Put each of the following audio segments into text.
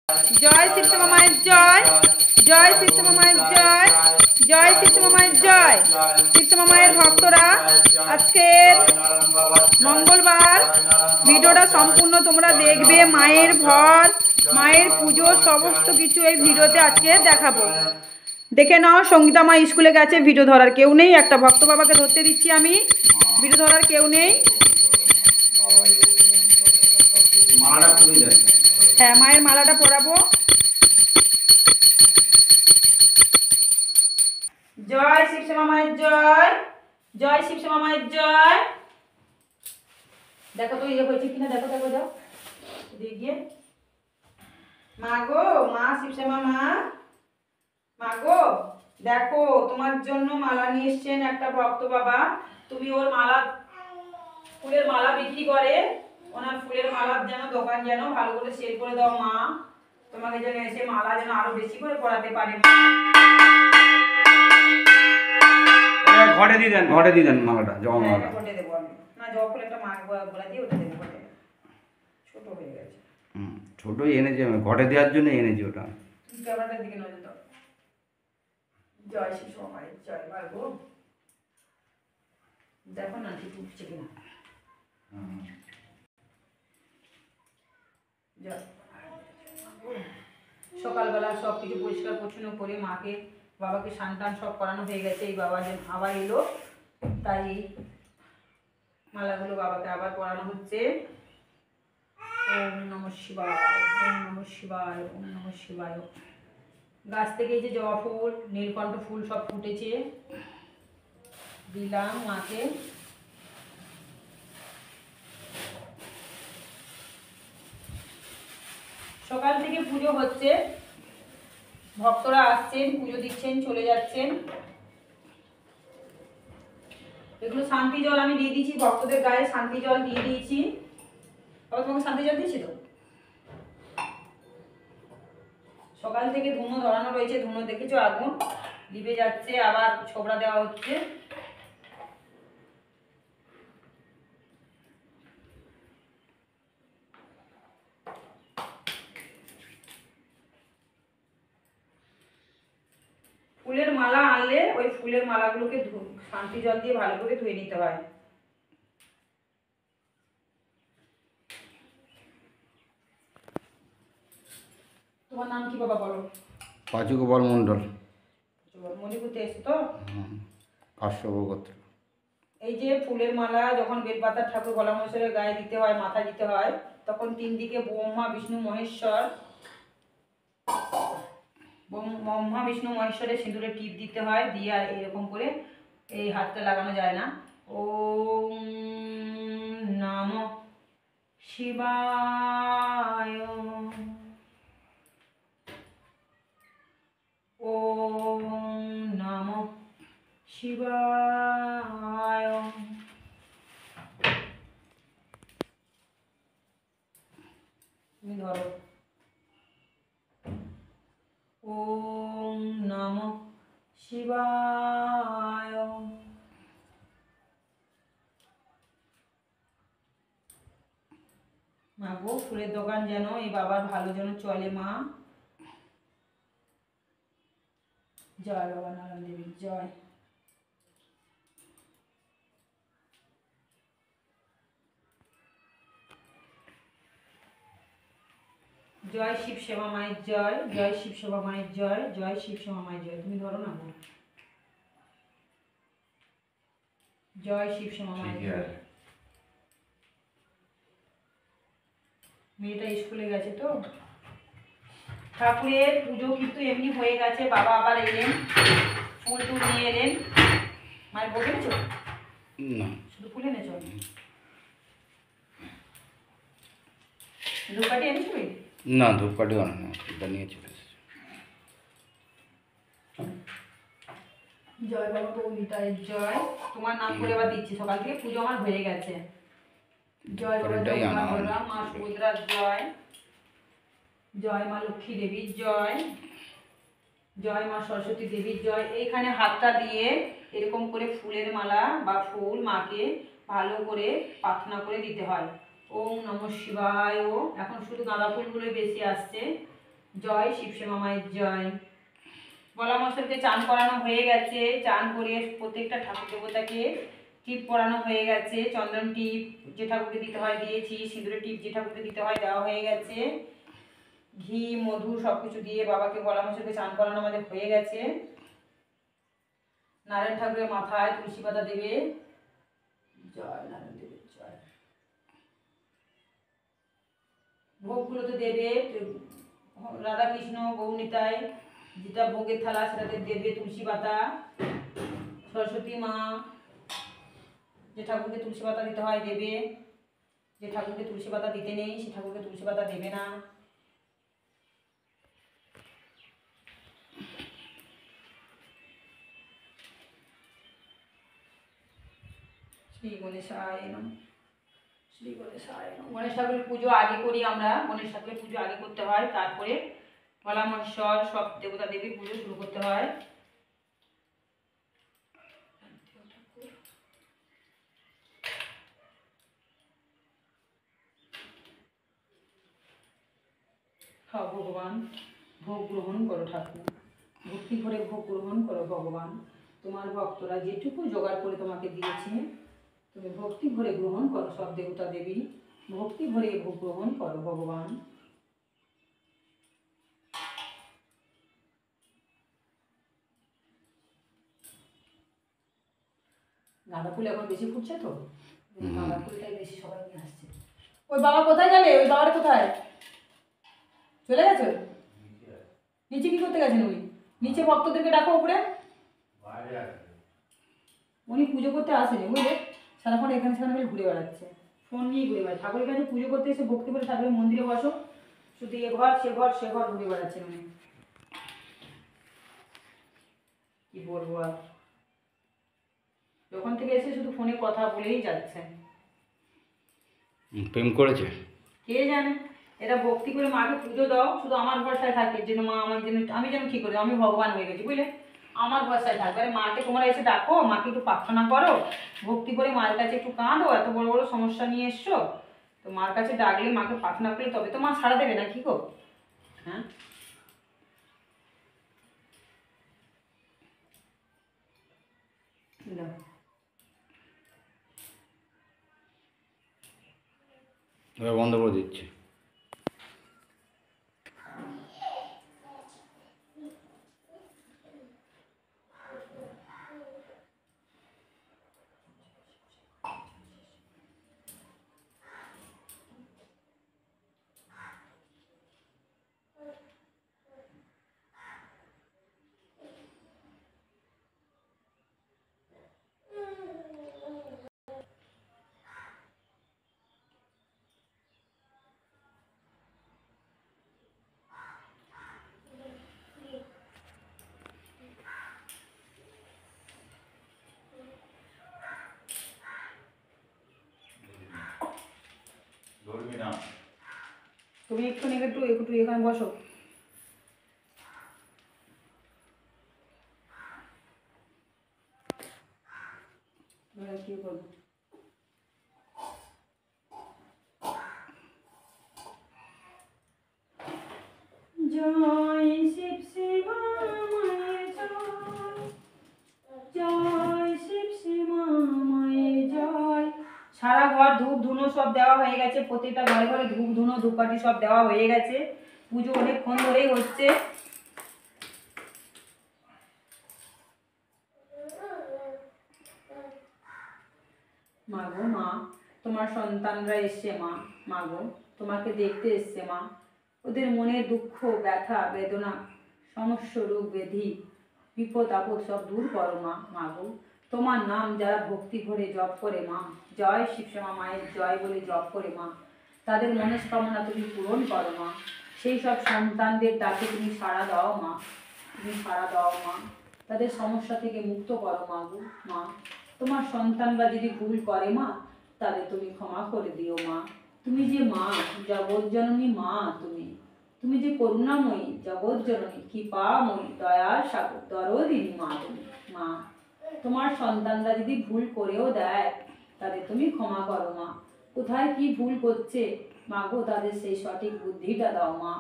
জয় শিবশ্যামা মায়ের জয়, জয় শিবশ্যামা মায়ের জয়, জয় শিবশ্যামা মায়ের জয়। শিবশ্যামা মায়ের ভক্তরা আজকের মঙ্গলবার ভিডিওটা সম্পূর্ণ তোমরা দেখবে। মায়ের ভর, মায়ের পুজোর সমস্ত কিছু এই ভিডিওতে আজকে দেখাবো। দেখে নাও। সঙ্গীতা মা স্কুলে গেছে, ভিডিও ধরার কেউ নেই। একটা ভক্ত বাবাকে ধরতে দিচ্ছি আমি, ভিডিও ধরার কেউ নেই। হ্যাঁ, মায়ের মালাটা পরাবো। জয় শিবশ্যামা মায়ের জয়, জয় শিবশ্যামা মায়ের জয়। দেখো তো ইয়ে হয়েছে কিনা, দেখো দেখো যাও গিয়ে। মা গো, মা শিবশ্যামা মা, মা গো দেখো তোমার জন্য মালা নিয়ে এসছেন একটা ভক্ত বাবা। তুমি ওর মালা, ফুলের মালা বিক্রি করে, ওনার ফুলের মালার যেন দোকান যেন ভালো করে সেল করে দাও মা। তোমাকে যেন এসে মালা যেন আরো বেশি করে পরাতে পারে। ঘটে দিয়ে দেন, ঘটে দিয়ে দেন মালাটা, জবা মালাটা। ঘটে দেবো আমি, না জবা ফুল একটা মা গোলা দিয়ে ওটা দেবো, ঘটে ছোট হয়ে গেছে। ছোটই এনেছি আমি, ঘটে দেওয়ার জন্য এনেছি ওটা। ক্যামেরাটার দিকে নজর দাও। জয় শিবশ্যামা মায়ের জয়। পারবো দেখো না ঠিক উঠছে কিনা। সকালবেলা সব কিছু পরিষ্কার পরিচ্ছন্ন করে মাকে বাবাকে স্নান টান সব করানো হয়ে গেছে। এই বাবা যে আবার এলো, তাই মালাগুলো বাবাকে আবার পরানো হচ্ছে। ওম নমঃ শিবায়, ওম নমঃ শিবায়, ওম নমঃ শিবায়। গাছ থেকে এই যে জবা ফুল, নীলকণ্ঠ ফুল সব ফুটেছে, দিলাম মাকে। সকাল থেকে পুজো হচ্ছে, ভক্তরা আসছেন, পুজো দিচ্ছেন, চলে যাচ্ছেন। এগুলো শান্তি জল আমি দিয়ে দিয়েছি, ভক্তদের গায়ে শান্তি জল দিয়ে দিয়েছি। আবার তোমাকে শান্তি জল দিয়েছি তো। সকাল থেকে ধুনো ধরানো রয়েছে, ধুনো দেখেছো আগুন লিভে যাচ্ছে, আবার ছোবড়া দেওয়া হচ্ছে। ফুলের মালা আনলে ওই ফুলের মালাগুলোকে শান্তি জল দিয়ে ভালো করে ধুয়ে নিতে হয়। তোমার নাম কি বাবা বলো? পাঁচু গোপাল মণ্ডল। মণিপুরতে এসে তো কাশ্যপগোত্র। এই যে ফুলের মালা যখন বেলপাতার ঠাকুর গলা মশারের গায়ে দিতে হয়, মাথা দিতে হয়, তখন তিন দিকে ব্রহ্মা বিষ্ণু মহেশ্বর, ব্রহ্মা বিষ্ণু মহেশ্বরের সিঁদুরে টিপ দিতে হয়, দিয়ে আর এরকম করে এই হাতটা লাগানো যায় না। ওম নমঃ শিবায়, ওম নমঃ শিবায়। তুমি ধরো। ওম নমঃ শিবায়। মা গো ফুলের দোকান যেন এই বাবার ভালো যেন চলে মা। জয় বাবা নারায়ণ দেবীর জয়। জয় শিবশ্যামা মায়ের জয়, জয় শিবশ্যামা মায়ের জয়, জয় শিবশ্যামা মায়ের জয়। তুমি ধরো না। জয় শিবশ্যামা মায়ের জয়। মেয়েটা স্কুলে গেছে তো। ঠাকুরের পুজো কিন্তু এমনি হয়ে গেছে, বাবা আবার এলেন, ফুল টুল নিয়ে এলেন। মায়ের ভোগ এনেছো? না, শুধু ফুল এনেছো? ধূপকাঠি এনেছো? না ধূপকাঠি আনে না, এটা নিয়ে চলে এসেছে। জয় বাবা গৌরীতায়ের জয়। তোমার নাম করে আবার দিচ্ছি, সকাল থেকে পুজো আমার হয়ে গেছে। জয় বাবা জগন্নাথ, মা সুভদ্রার জয়, জয় মা লক্ষ্মী দেবীর জয়, জয় মা সরস্বতী দেবীর জয়। এইখানে হাতটা দিয়ে এরকম করে ফুলের মালা বা ফুল মাকে ভালো করে প্রার্থনা করে দিতে হয়। ওম নমঃ শিবায়। এখন শুধু গাঁদা ফুলগুলোই বেশি আসছে, জয় শিবশ্যামা মায়ের জয়। বলা মশাইকে চান করানো হয়ে গেছে, চান করে প্রত্যেকটা ঠাকুর দেবতাকে টিপ পরানো হয়ে গেছে, চন্দন টিপ যে ঠাকুরকে দিতে হয় দিয়েছি, সিঁদুরের টিপ যে ঠাকুরকে দিতে হয় দেওয়া হয়ে গেছে, ঘি মধু সব কিছু দিয়ে বাবাকে বলা মশাইকে চান করানো আমাদের হয়ে গেছে। নারায়ণ ঠাকুরের মাথায় তুলসী পাতা দেবে। জয় নারায়ণ দেবের জয়। ভোগগুলো তো দেবে, রাধা কৃষ্ণ গৌনিতায় যেটা ভোগের থালা সেটাতে দেবে তুলসী পাতা। সরস্বতী মা যে ঠাকুরকে তুলসী পাতা দিতে হয় দেবে, যে ঠাকুরকে তুলসী পাতা দিতে নেই সে ঠাকুরকে তুলসী পাতা দেবে না। শ্রী গণেশায় নমঃ। শ্রী গণেশায় নমঃ। গণেশ ঠাকুরের পুজো আগে করি আমরা, গণেশ ঠাকুরের পুজো আগে করতে হয়, তারপরে ভোলা মহেশ্বর সব দেবতা দেবীর পুজো শুরু করতে হয়। খাও ভগবান, ভোগ গ্রহণ করো ঠাকুর, ভক্তি ভরে ভোগ গ্রহণ করো ভগবান। তোমার ভক্তরা যেটুকু জোগাড় করে তোমাকে দিয়েছে তুমি ভক্তি ভরে গ্রহণ করো, সব দেবতা দেবী ভক্তি ভরে ভোগ গ্রহণ করো ভগবান। গাঁদা ফুল এখন বেশি ফুটছে তো, গাঁদা ফুলটাই বেশি সবাই নিয়ে আসছে। ওই বাবা কোথায় গেলে? ওই বাবার কোথায় চলে গেছে? নিচে কি করতে গেছেন উনি? নিচে ভক্তদেরকে ডাকো উপরে। উনি পুজো করতে আসেনি বুঝলে, সারাক্ষণ এখানে সেখানে ঘুরে বেড়াচ্ছে, ফোন নিয়ে ঘুরে বেড়াচ্ছে। ঠাকুরের কাছে পুজো করতে এসে ভক্তি করে ঠাকুরের মন্দিরে বসো, শুধু এ ঘর সে ঘর সে ঘর ঘুরে বেড়াচ্ছেন উনি। কি বলবো আর, যখন থেকে এসে শুধু ফোনে কথা বলেই যাচ্ছে। প্রেম করেছে কে জানে। এরা ভক্তি করে মাকে পুজো দাও, শুধু আমার ভরসায় থাকে যেন মা আমার জন্য, আমি যেন কি করি, আমি ভগবান হয়ে গেছি বুঝলে, আমার ভরসায় থাকবে। আরে মাকে তোমরা এসে ডাকো, মাকে একটু প্রার্থনা করো, ভক্তি করে মায়ের কাছে একটু কাঁদো, এত বড় বড় সমস্যা নিয়ে এসছো, তো মার কাছে ডাকলে মাকে প্রার্থনা করলে তবে তো মা সাড়া দেবে না কি গো। হ্যাঁ এবার বন্ধ করে দিচ্ছে। তুমি একটু একটু একটু এখানে বসো। কি বলবো, জয় শিব শিবা মায়ের জয়, জয় শিব শিবা মায়ের জয়। সারা ঘর ধূপ ধুনো সব দেওয়া হয়ে গেছে, প্রত্যেকটা ঘরে ঘরে ধূপ ধুনো ধূপকাঠি সব দেওয়া হয়ে গেছে, পুজো অনেকক্ষণ ধরেই হচ্ছে। মা গো মা, তোমার সন্তানরা এসছে মা, মা গো তোমাকে দেখতে এসছে মা, ওদের মনের দুঃখ ব্যথা বেদনা সমস্ত রোগ ব্যাধি বিপদ আপদ সব দূর করো মা, মা গো তোমার নাম যারা ভক্তি ভরে জপ করে মা, জয় শিবশ্যামা মায়ের জয় বলে জপ করে মা, তাদের মনস্কামনা তুমি পূরণ করো মা, সেই সব সন্তানদের ডাকে তুমি সাড়া দাও মা, তুমি সাড়া দাও মা, তাদের সমস্যা থেকে মুক্ত করো মা গো মা। তোমার সন্তানরা যদি ভুল করে মা, তাদের তুমি ক্ষমা করে দিও মা। তুমি যে মা, জগৎ জননী মা, তুমি তুমি যে করুণাময়ী, জগৎ জননী কৃপাময়ী, দয়ার সাগর দরদিনী মা তুমি মা। তোমার সন্তানরা যদি ভুল করেও দেয়, তাদের তুমি ক্ষমা করো মা। কোথায় কি ভুল করছে মা গো, তাদের সেই সঠিক বুদ্ধিটা দাও মা,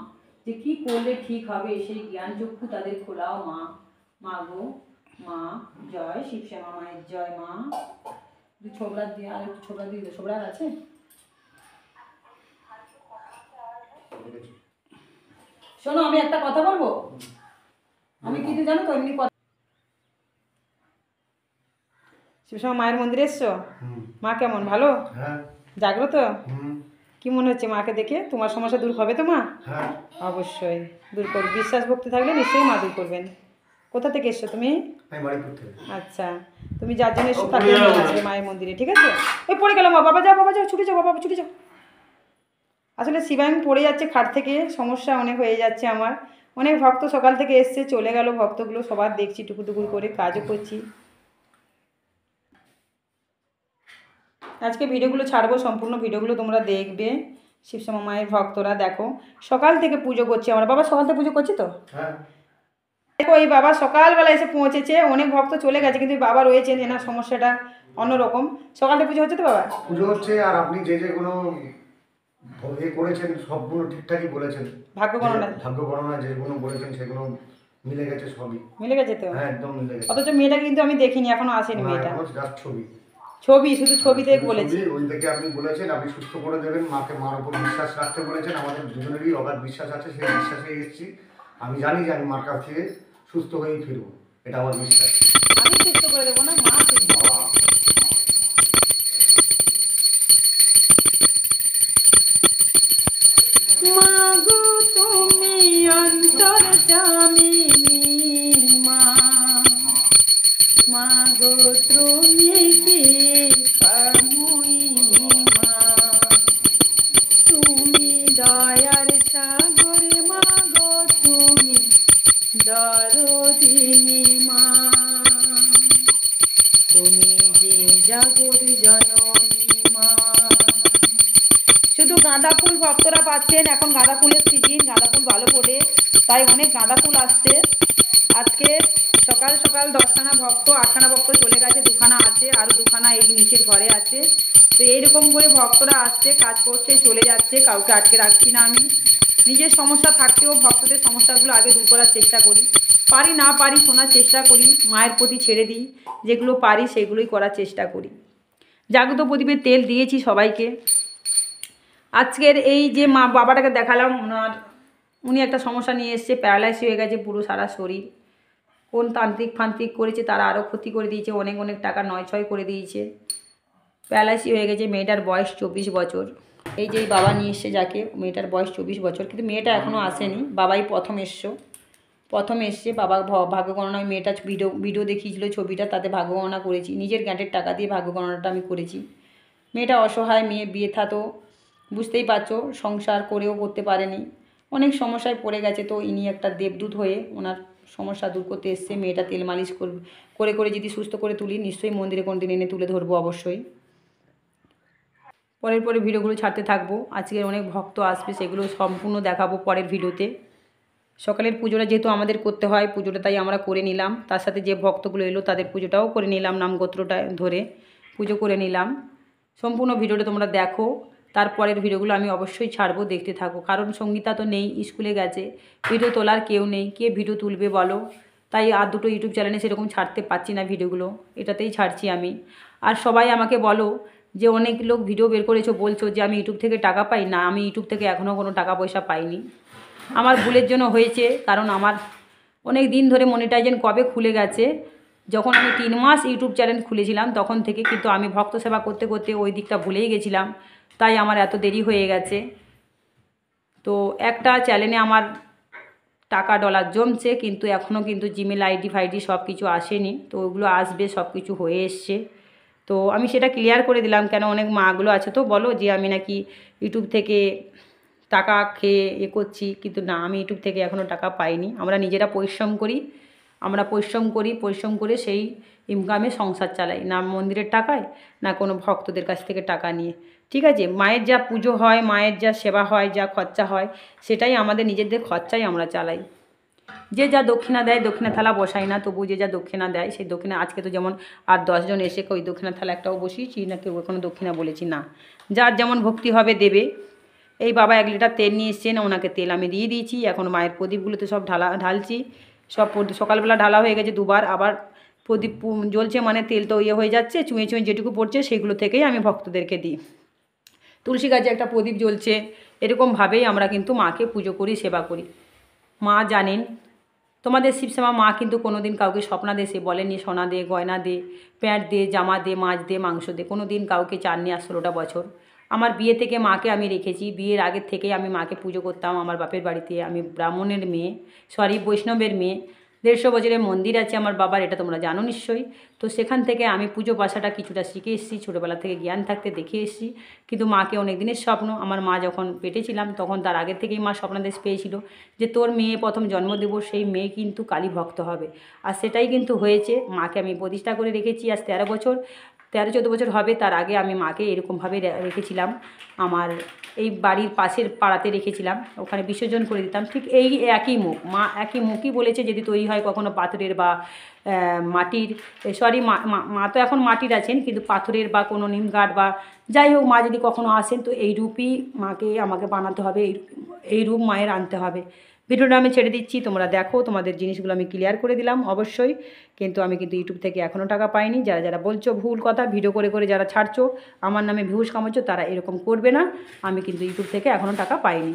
যে কী করলে ঠিক হবে সেই জ্ঞান চক্ষু তাদের খোলাও মা। মা গো মা, জয় শিবশ্যামা মায়ের জয় মা। একটু ছোবড়া দিয়ে আর একটু ছোবড়া দিয়ে ছোবড়া আছে। শোনো আমি একটা কথা বলবো, আমি কিন্তু জানো তো এমনি কথা। শিবশ্যামা মায়ের মন্দিরে এসছো? মা কেমন, ভালো? জাগ্রত? কি মনে হচ্ছে মাকে দেখে? তোমার সমস্যা দূর হবে তো মা? অবশ্যই দূর করবে, বিশ্বাস ভক্তি থাকলে নিশ্চয়ই মা দূর করবেন। কোথা থেকে এসছো তুমি? আচ্ছা, তুমি যার জন্য এসছো তাকে নিয়ে আসবে মায়ের মন্দিরে, ঠিক আছে? ওই পড়ে গেলাম বাবা, যাও বাবা যাও, ছুটে যাও বাবা, ছুটে যাও। আসলে শিবায়ন পড়ে যাচ্ছে খাট থেকে, সমস্যা অনেক হয়ে যাচ্ছে আমার। অনেক ভক্ত সকাল থেকে এসছে, চলে গেল ভক্তগুলো, সবার দেখছি টুকুর টুকুর করে, কাজও করছি। আজকে ভিডিওগুলো ছাড়বো, সম্পূর্ণ ভিডিওগুলো তোমরা দেখবে। শিবশ্যামা মায়ের ভক্তরা দেখো, সকাল থেকে পুজো করছি আমরা। বাবা সকাল থেকে পুজো করছি তো? দেখো এই বাবা সকালবেলা এসে পৌঁছেছে, অনেক ভক্ত চলে গেছে কিন্তু বাবা রয়েছেন, এনার সমস্যাটা অন্যরকম। সকাল থেকে পুজো হচ্ছে তো বাবা? পুজো হচ্ছে, আর আপনি যেগুলো করেছেন সবগুলো ঠিকঠাকই বলেছেন। ভাগ্য গণনা যেগুলো বলেছেন সেগুলো মিলে গেছে, সবই মিলে গেছে তো? হ্যাঁ একদম মিলে গেছে। অথচ মেয়েটা কিন্তু আমি দেখিনি, এখনো আসেনি মেয়েটা। ছবি শুধু ছবিতে বলেছি। ওই থেকে আপনি বলেছেন আপনি সুস্থ করে দেবেন মাকে, মার উপর বিশ্বাস রাখতে বলেছেন। আমাদের দুজনেরই অগাধ বিশ্বাস আছে, সেই বিশ্বাসে এসেছি। আমি জানি যে আমি মার কাছ থেকে সুস্থ হয়েই ফিরবো, এটা আমার বিশ্বাস। আমি সুস্থ করে দেবো না, মা সুস্থ। মাগো তুমি অন্তর্যামিনী মা, মাগো তুমি কি কামুই মা, তুমি দয়ার সাগর মাগো তুমি দরদিনী মা, তুমি যে জাগর জননী মা। শুধু গাঁদা ফুল ভক্তরা পাচ্ছেন, এখন গাঁদা ফুলের সিজন, গাঁদা ফুল ভালো পড়ে, তাই অনেক গাঁদা ফুল আসছে। আজকে সকাল সকাল 10খানা ভক্ত, 8খানা ভক্ত চলে গেছে, 2খানা আছে, আরও 2খানা এই নিচের ঘরে আছে। তো এইরকম করে ভক্তরা আসছে, কাজ করছে, চলে যাচ্ছে, কাউকে আটকে রাখছি না আমি। নিজের সমস্যা থাকতেও ভক্তদের সমস্যাগুলো আগে দূর করার চেষ্টা করি, পারি না পারি শোনার চেষ্টা করি, মায়ের প্রতি ছেড়ে দিই, যেগুলো পারি সেগুলোই করার চেষ্টা করি। জাগ্রত প্রদীপের তেল দিয়েছি সবাইকে। আজকের এই যে মা বাবাটাকে দেখালাম, উনি একটা সমস্যা নিয়ে এসছে, প্যারালাইসিস হয়ে গেছে পুরো সারা শরীর। কোন তান্ত্রিক ফান্ত্রিক করেছে, তারা আরও ক্ষতি করে দিয়েছে, অনেক অনেক টাকা নয় করে দিয়েছে, প্যারালাইসিস হয়ে গেছে। মেয়েটার বয়স 24 বছর। এই যে বাবা নিয়ে এসছে যাকে, মেয়েটার বয়স 24 বছর, কিন্তু মেয়েটা এখনও আসেনি, বাবাই প্রথম এসছে। বাবা ভাগ্য গণনা, মেয়েটা ভিডিও দেখিয়েছিল ছবিটা, তাতে ভাগ্য গণনা করেছি, নিজের গ্যাঁটের টাকা দিয়ে ভাগ্য গণনাটা আমি করেছি। মেয়েটা অসহায় মেয়ে, বিয়ে থা তো বুঝতেই পারছো, সংসার করেও করতে পারেনি, অনেক সমস্যায় পড়ে গেছে। তো ইনি একটা দেবদূত হয়ে ওনার সমস্যা দূর করতে এসছে। মেয়েটা তেল মালিশ করে করে যদি সুস্থ করে তুলি, নিশ্চয়ই মন্দিরে কোনদিন এনে তুলে ধরবো অবশ্যই। পরে ভিডিওগুলো ছাড়তে থাকবো। আজকের অনেক ভক্ত আসবে, সেগুলো সম্পূর্ণ দেখাবো পরের ভিডিওতে। সকালের পুজোটা যেহেতু আমাদের করতে হয়, পুজোটা তাই আমরা করে নিলাম, তার সাথে যে ভক্তগুলো এলো তাদের পুজোটাও করে নিলাম, নামগোত্রটা ধরে পুজো করে নিলাম। সম্পূর্ণ ভিডিওটা তোমরা দেখো, তারপরের ভিডিওগুলো আমি অবশ্যই ছাড়বো, দেখতে থাকো। কারণ সঙ্গীতা তো নেই, স্কুলে গেছে, ভিডিও তোলার কেউ নেই, কে ভিডিও তুলবে বলো? তাই আর দুটো ইউটিউব চ্যানেলে সেরকম ছাড়তে পারছি না ভিডিওগুলো, এটাতেই ছাড়ছি আমি। আর সবাই আমাকে বলো যে অনেক লোক ভিডিও বের করেছো, বলছো যে আমি ইউটিউব থেকে টাকা পাই না। আমি ইউটিউব থেকে এখনও কোনো টাকা পয়সা পাইনি, আমার ভুলের জন্য হয়েছে। কারণ আমার অনেক দিন ধরে মনিটাইজেশন কবে খুলে গেছে, যখন আমি 3 মাস ইউটিউব চ্যানেল খুলেছিলাম তখন থেকে, কিন্তু আমি ভক্ত সেবা করতে করতে ওই দিকটা ভুলেই গেছিলাম, তাই আমার এত দেরি হয়ে গেছে। তো একটা চ্যানেলে আমার টাকা ডলার জমছে, কিন্তু এখনও কিন্তু জিমেল আইডি ফাইডি সব কিছু আসেনি। তো ওগুলো আসবে, সব কিছু হয়ে এসছে। তো আমি সেটা ক্লিয়ার করে দিলাম, কেন অনেক মাগুলো আছে তো বলো যে আমি নাকি ইউটিউব থেকে টাকা খেয়ে করছি, কিন্তু না, আমি ইউটিউব থেকে এখনও টাকা পাইনি। আমরা নিজেরা পরিশ্রম করে সেই ইনকামে সংসার চালাই, না মন্দিরের টাকায়, না কোনো ভক্তদের কাছ থেকে টাকা নিয়ে। ঠিক আছে, মায়ের যা পুজো হয়, মায়ের যা সেবা হয়, যা খরচা হয়, সেটাই আমাদের নিজেদের খরচাই আমরা চালাই। যে যা দক্ষিণা দেয়, দক্ষিণা থালা বসাই না, তবু যে যা দক্ষিণা দেয় সেই দক্ষিণা, আজকে তো যেমন আর 10 জন এসে ওই দক্ষিণা থালা একটাও বসিয়েছি না, কেউ কোনো দক্ষিণা বলেছি না, যার যেমন ভক্তি হবে দেবে। এই বাবা 1 লিটার তেল নিয়ে এসছেন, ওনাকে তেল আমি দিয়ে দিয়েছি। এখন মায়ের প্রদীপগুলোতে সব ঢালছি। সব সকালবেলা ঢালা হয়ে গেছে 2বার, আবার প্রদীপ জ্বলছে মানে তেল তো হয়ে যাচ্ছে, চুঁয়ে চুঁয়ে যেটুকু পড়ছে সেগুলো থেকেই আমি ভক্তদেরকে দিই। তুলসী গাছে একটা প্রদীপ জ্বলছে। এরকমভাবেই আমরা কিন্তু মাকে পুজো করি, সেবা করি। মা জানেন, তোমাদের শিবশ্যামা মা কিন্তু কোনো দিন কাউকে স্বপ্নাদেশে বলেনি সোনা দে, গয়না দে, প্যান্ট দে, জামা দে, মাছ দে, মাংস দে, কোনো দিন কাউকে চাননি। আর 16টা বছর আমার বিয়ে থেকে মাকে আমি রেখেছি। বিয়ের আগের থেকেই আমি মাকে পুজো করতাম আমার বাপের বাড়িতে। আমি ব্রাহ্মণের মেয়ে, বৈষ্ণবের মেয়ে। 150 বছরের মন্দির আছে আমার বাবার, এটা তোমরা জানো নিশ্চয়ই। তো সেখান থেকে আমি পুজো পাশাটা কিছুটা শিখে এসেছি, ছোটোবেলা থেকে জ্ঞান থাকতে দেখে এসেছি। কিন্তু মাকে অনেক দিনের স্বপ্ন, আমার মা যখন পেটে ছিলাম তখন তার আগের থেকেই মা স্বপ্নাদেশ পেয়েছিল যে তোর মেয়ে প্রথম জন্ম দেব, সেই মেয়ে কিন্তু কালী ভক্ত হবে। আর সেটাই কিন্তু হয়েছে। মাকে আমি প্রতিষ্ঠা করে রেখেছি আজ 13 বছর, 13-14 বছর হবে। তার আগে আমি মাকে এরকমভাবে রেখেছিলাম, আমার এই বাড়ির পাশের পাড়াতে রেখেছিলাম, ওখানে বিসর্জন করে দিতাম। ঠিক এই একই মুখ, মা একই মুখই বলেছে যদি তৈরি হয় কখনো পাথরের বা মাটির, মা তো এখন মাটির আছেন, কিন্তু পাথরের বা কোনো নিমঘাট বা যাই হোক, মা যদি কখনো আসেন তো এই রূপই মাকে আমাকে বানাতে হবে, এই রূপ মায়ের আনতে হবে। ভিডিওটা আমি ছেড়ে দিচ্ছি, তোমরা দেখো। তোমাদের জিনিসগুলো আমি ক্লিয়ার করে দিলাম অবশ্যই, কিন্তু আমি কিন্তু ইউটিউব থেকে এখনও টাকা পাইনি। যারা যারা বলছো ভুল কথা, ভিডিও করে করে যারা ছাড়ছো আমার নামে ভিউজ কামাচ্ছো, তারা এরকম করবে না। আমি কিন্তু ইউটিউব থেকে এখনও টাকা পাইনি।